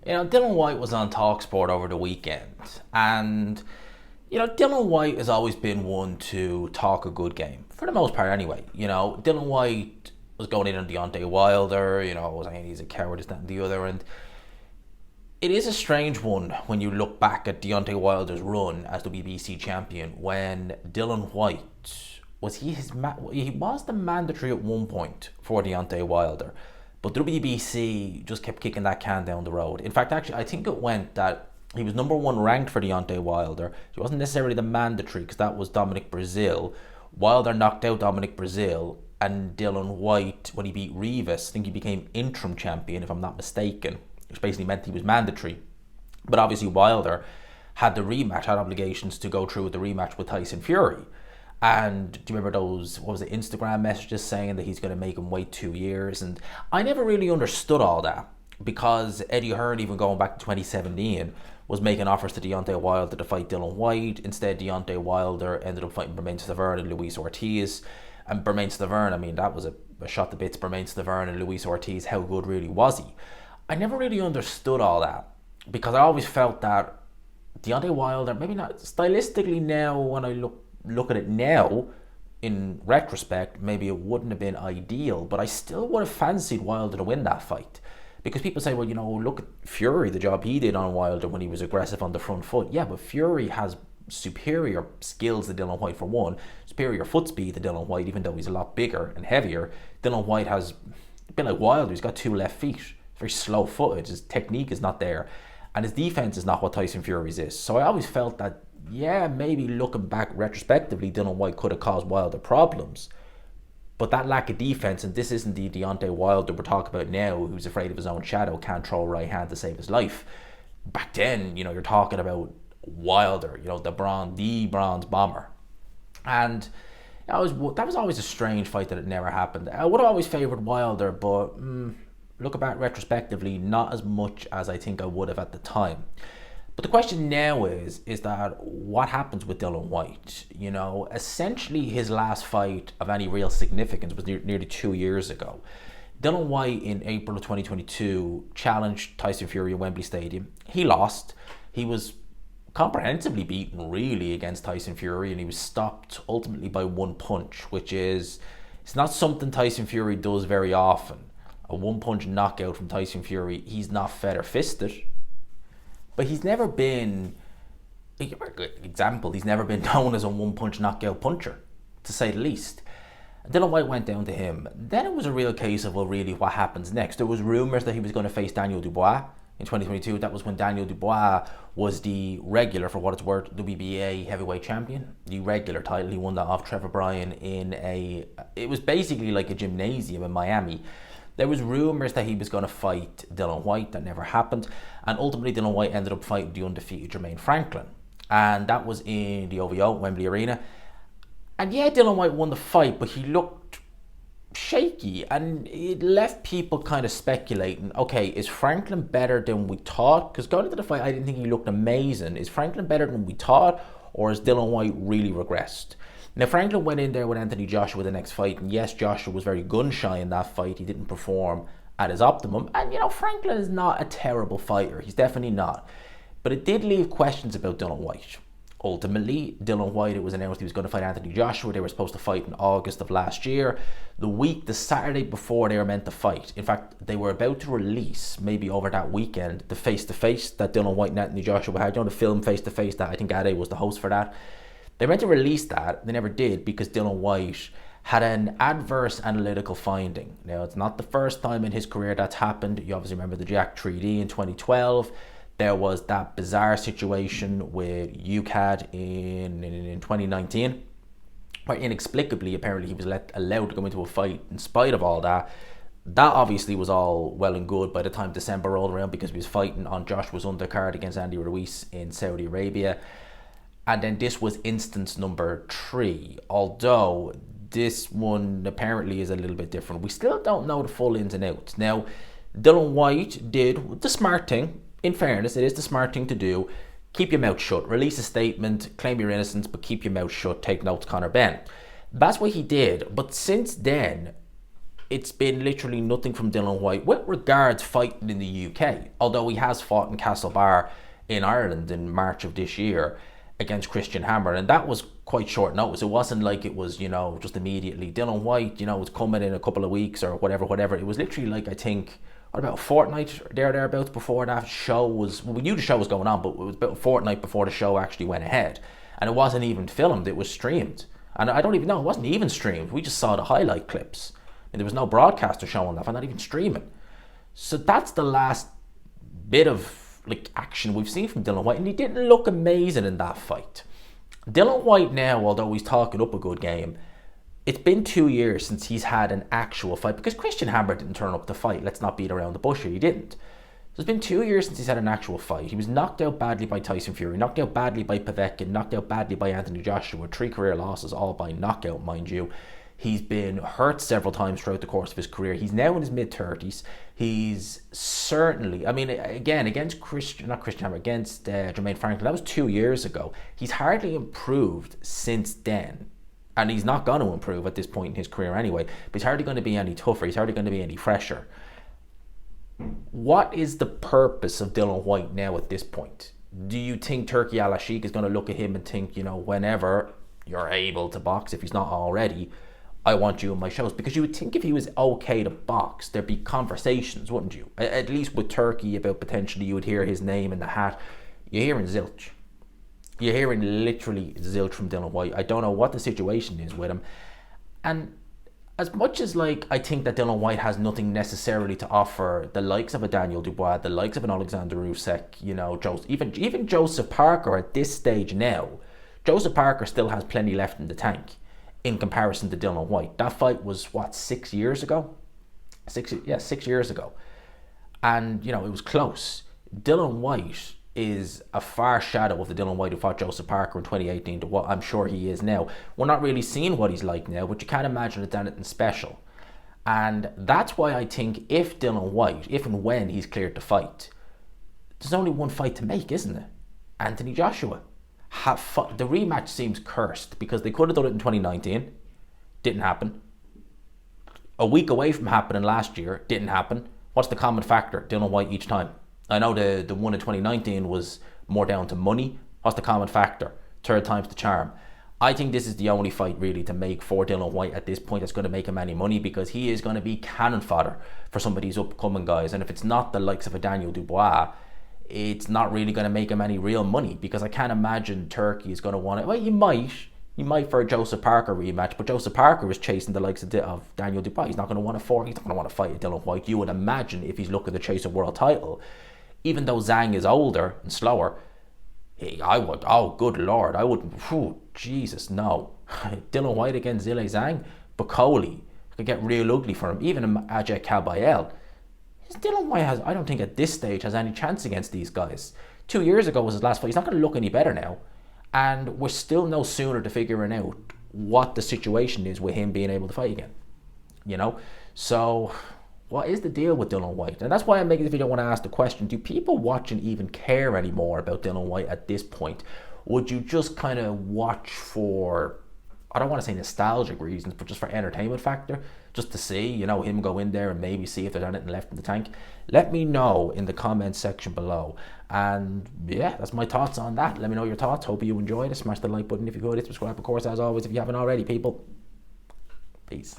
Dylan Whyte was on Talksport over the weekend, and Dylan Whyte has always been one to talk a good game for the most part. Anyway, Dylan Whyte was going in on Deontay Wilder. Was saying he's a coward, this, that, and the other, and it is a strange one when you look back at Deontay Wilder's run as the WBC champion. When Dylan Whyte he was the mandatory at one point for Deontay Wilder. But the WBC just kept kicking that can down the road. In fact, actually, I think it went that he was number one ranked for Deontay Wilder. He wasn't necessarily the mandatory because that was Dominic Breazeale. Wilder knocked out Dominic Breazeale, and Dylan Whyte, when he beat Rivas, I think he became interim champion, if I'm not mistaken, which basically meant he was mandatory. But obviously Wilder had obligations to go through with the rematch with Tyson Fury. And do you remember those, Instagram messages saying that he's going to make him wait 2 years? And I never really understood all that, because Eddie Hearn, even going back to 2017, was making offers to Deontay Wilder to fight Dylan Whyte. Instead, Deontay Wilder ended up fighting Bermane Stiverne and Luis Ortiz. And Bermane Stiverne, that was a shot to bits. Bermane Stiverne and Luis Ortiz, how good really was he? I never really understood all that, because I always felt that Deontay Wilder, maybe not stylistically now, when I look at it now, in retrospect, maybe it wouldn't have been ideal, but I still would have fancied Wilder to win that fight. Because people say, well, look at Fury, the job he did on Wilder when he was aggressive on the front foot. Yeah, but Fury has superior skills to Dylan Whyte, for one, superior foot speed to Dylan Whyte, even though he's a lot bigger and heavier. Dylan Whyte has, a bit like Wilder, he's got two left feet, very slow footed, his technique is not there, and his defense is not what Tyson Fury's is. So I always felt that, yeah, maybe looking back retrospectively, Dylan Whyte could have caused Wilder problems. But that lack of defense, and this isn't the Deontay Wilder we're talking about now, who's afraid of his own shadow, can't throw a right hand to save his life. Back then, you're talking about Wilder, the bronze bomber. And that was always a strange fight that it never happened. I would have always favoured Wilder, but looking back retrospectively, not as much as I think I would have at the time. But the question now is that what happens with Dylan Whyte? Essentially his last fight of any real significance was nearly 2 years ago. Dylan Whyte in April of 2022 challenged Tyson Fury at Wembley Stadium. He lost. He was comprehensively beaten really against Tyson Fury, and he was stopped ultimately by one punch, which is, it's not something Tyson Fury does very often. A one punch knockout from Tyson Fury. He's not feather fisted. But he's never been, he's never been known as a one-punch knockout puncher, to say the least. Dylan Whyte went down to him. Then it was a real case of, well, really, what happens next? There was rumours that he was going to face Daniel Dubois in 2022. That was when Daniel Dubois was the regular, for what it's worth, WBA heavyweight champion. The regular title. He won that off Trevor Bryan it was basically like a gymnasium in Miami. There was rumours that he was going to fight Dylan Whyte. That never happened. And ultimately, Dylan Whyte ended up fighting the undefeated Jermaine Franklin. And that was in the OVO, Wembley Arena. And yeah, Dylan Whyte won the fight, but he looked shaky. And it left people kind of speculating, okay, is Franklin better than we thought? Because going into the fight, I didn't think he looked amazing. Is Franklin better than we thought? Or has Dylan Whyte really regressed? Now, Franklin went in there with Anthony Joshua the next fight, and yes, Joshua was very gun-shy in that fight. He didn't perform at his optimum, and Franklin is not a terrible fighter. He's definitely not. But it did leave questions about Dylan Whyte. Ultimately, Dylan Whyte, it was announced he was going to fight Anthony Joshua. They were supposed to fight in August of last year. The Saturday before they were meant to fight. In fact, they were about to release, maybe over that weekend, the face-to-face that Dylan Whyte and Anthony Joshua had. The film face-to-face that I think Ade was the host for that. They meant to release that. They never did, because Dylan Whyte had an adverse analytical finding. Now, it's not the first time in his career that's happened. You obviously remember the Jack 3D in 2012. There was that bizarre situation with UCAD in 2019, where inexplicably, apparently, he was allowed to go into a fight in spite of all that. That obviously was all well and good by the time December rolled around, because he was fighting on Joshua's undercard against Andy Ruiz in Saudi Arabia. And then this was instance number 3, although this one apparently is a little bit different. We still don't know the full ins and outs. Now, Dylan Whyte did the smart thing. In fairness, it is the smart thing to do. Keep your mouth shut. Release a statement, claim your innocence, but keep your mouth shut. Take notes, Conor Benn. That's what he did. But since then, it's been literally nothing from Dillian Whyte with regards fighting in the UK, although he has fought in Castlebar in Ireland in March of this year against Christian Hammer, and that was quite short notice. It wasn't like it was, just immediately. Dillian Whyte, was coming in a couple of weeks or whatever. It was literally like, I think, what, about a fortnight thereabouts before that show was, well, we knew the show was going on, but it was about a fortnight before the show actually went ahead. And it wasn't even filmed, it was streamed. And I don't even know, it wasn't even streamed. We just saw the highlight clips. And there was no broadcaster showing that, and not even streaming. So that's the last bit of action we've seen from Dillian Whyte, and he didn't look amazing in that fight. Dillian Whyte now, although he's talking up a good game, it's been 2 years since he's had an actual fight, because Christian Hammer didn't turn up to fight. Let's not beat around the bush here, he didn't. So it's been 2 years since he's had an actual fight. He was knocked out badly by Tyson Fury, knocked out badly by Povetkin, knocked out badly by Anthony Joshua, 3 career losses, all by knockout, mind you. He's been hurt several times throughout the course of his career. He's now in his mid-30s. He's certainly, again, against Jermaine Franklin, that was 2 years ago. He's hardly improved since then. And he's not going to improve at this point in his career anyway. But he's hardly going to be any tougher. He's hardly going to be any fresher. What is the purpose of Dillian Whyte now at this point? Do you think Turki Al-Ashik is going to look at him and think, whenever you're able to box, if he's not already, I want you in my shows? Because you would think if he was okay to box, there'd be conversations, wouldn't you? At least with Turki, about potentially you would hear his name in the hat. You're hearing zilch. You're hearing literally zilch from Dillian Whyte. I don't know what the situation is with him. And as much as I think that Dillian Whyte has nothing necessarily to offer the likes of a Daniel Dubois, the likes of an Alexander Usyk, even Joseph Parker at this stage now, Joseph Parker still has plenty left in the tank in comparison to Dillian Whyte. That fight was, 6 years ago? 6 years ago. And, it was close. Dillian Whyte is a far shadow of the Dillian Whyte who fought Joseph Parker in 2018 to what I'm sure he is now. We're not really seeing what he's like now, but you can't imagine it's anything special. And that's why I think if Dillian Whyte, if and when he's cleared to fight, there's only one fight to make, isn't it? Anthony Joshua. The rematch seems cursed because they could have done it in 2019. Didn't happen. A week away from happening last year. Didn't happen. What's the common factor? Dillian Whyte each time. I know the one in 2019 was more down to money. What's the common factor? Third time's the charm. I think this is the only fight really to make for Dillian Whyte at this point that's going to make him any money, because he is going to be cannon fodder for some of these upcoming guys. And if it's not the likes of a Daniel Dubois, it's not really going to make him any real money, because I can't imagine Turki is going to want it. Well, you might for a Joseph Parker rematch, but Joseph Parker is chasing the likes of Daniel Dubois. He's not going to want to fight a Dillian Whyte. You would imagine if he's looking to chase a world title, even though Zhang is older and slower, good lord, I wouldn't, Jesus, no. Dillian Whyte against Zhilei Zhang, Bacoli, could get real ugly for him. Even Ajay Kabayel. Dillian Whyte I don't think at this stage has any chance against these guys. 2 years ago was his last fight. He's not going to look any better now. And we're still no sooner to figuring out what the situation is with him being able to fight again. So what is the deal with Dillian Whyte? And that's why I'm making this video. I want to ask the question, do people watching even care anymore about Dillian Whyte at this point? Would you just kind of watch for, I don't want to say nostalgic reasons, but just for entertainment factor, just to see, him go in there and maybe see if there's anything left in the tank? Let me know in the comments section below. And yeah, that's my thoughts on that. Let me know your thoughts. Hope you enjoyed it. Smash the like button if you could. Subscribe, of course, as always, if you haven't already, people. Peace.